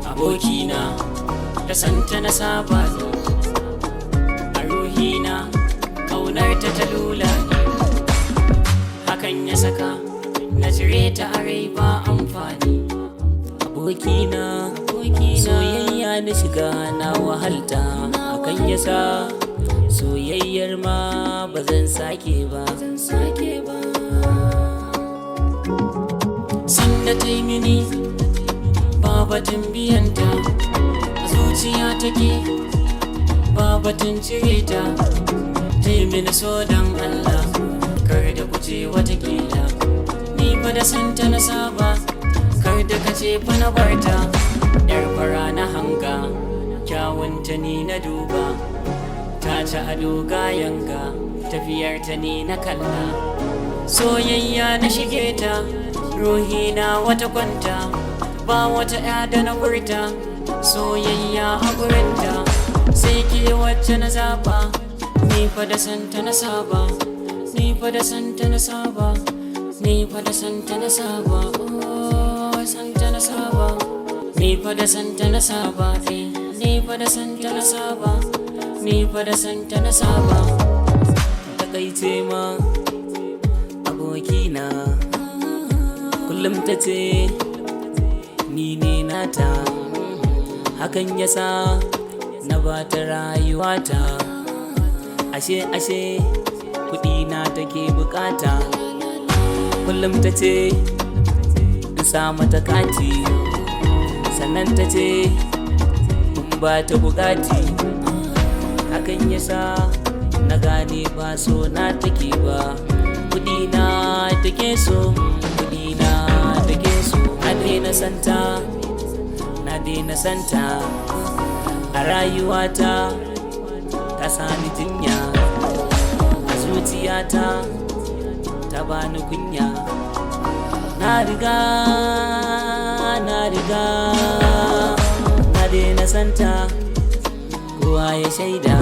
abokina da santa na saba ne, a ruhina ƙaunar ta lula ne, hakan ya saka na cire ta a rai ba amfani. Abokina soyayya na shiga na wahalta, hakan ya sa soyayyar ma ba zan sake ba. Sanda ta yi mini babatun biyanta, a zuciya take babatun cire ta. Ta yi mini so don Allah, kar da kuce watakila ni fa da santa na saba, kar da kace fa na barta. Yar fara na hanga, kyawunta ni na duba, ta ci ado gayanga, tafiyarta ni na kalla. Soyayya na shige ta, ruhina wata kwanta, ba wata ya da na furta. Soyayya a gurinta sai ke wacce na zaba, ni fa da santa na saba, ni fa da santa na saba, ni fa da santa na saba, oh santa na saba, ni fa da santa na saba, ni fa da santa na saba, ni fa da santa na saba. Takaice ma abokina kullum ta ce ni ne nata, hakan yasa na bata rayuwata. Ashe kuɗi na take bukata, kullum ta ce in sa mata kati, sannan ta ce in ba ta bukati. Hakan yasa na gane ba so na take ba, kuɗi na take so, kuɗi na take so. Na daina santa, na daina santa, a rayuwata ta sani jinya, a zuciyata ta bani kunya. Na riga na daina santa, kowa ya shaida.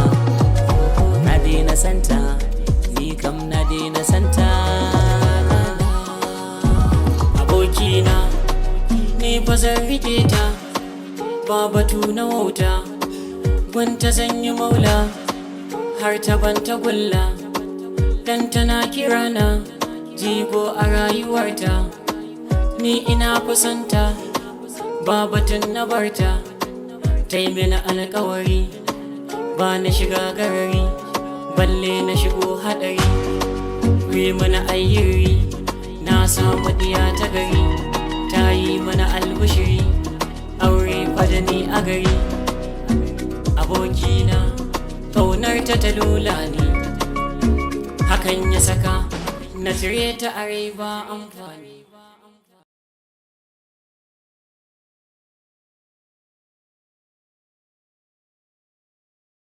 Na daina santa, ni kam na daina santa. Abokina ni fa zan rike ta, ba batu na wauta, gwanta zan yi maula har ta banta gulla. Dan tana kirana jigo a rayuwarta, ni ina kusanta, ba batun na barta. Ta yi mini alkawari ba na shiga garari, balle na shigo haɗari. Wi mana ayyiri na samu diya ta gari, ta yi mana albishiri aure fadani a gari. Abokina ƙaunar ta lula ne, hakan ya saka na cire ta a rai ba amfani.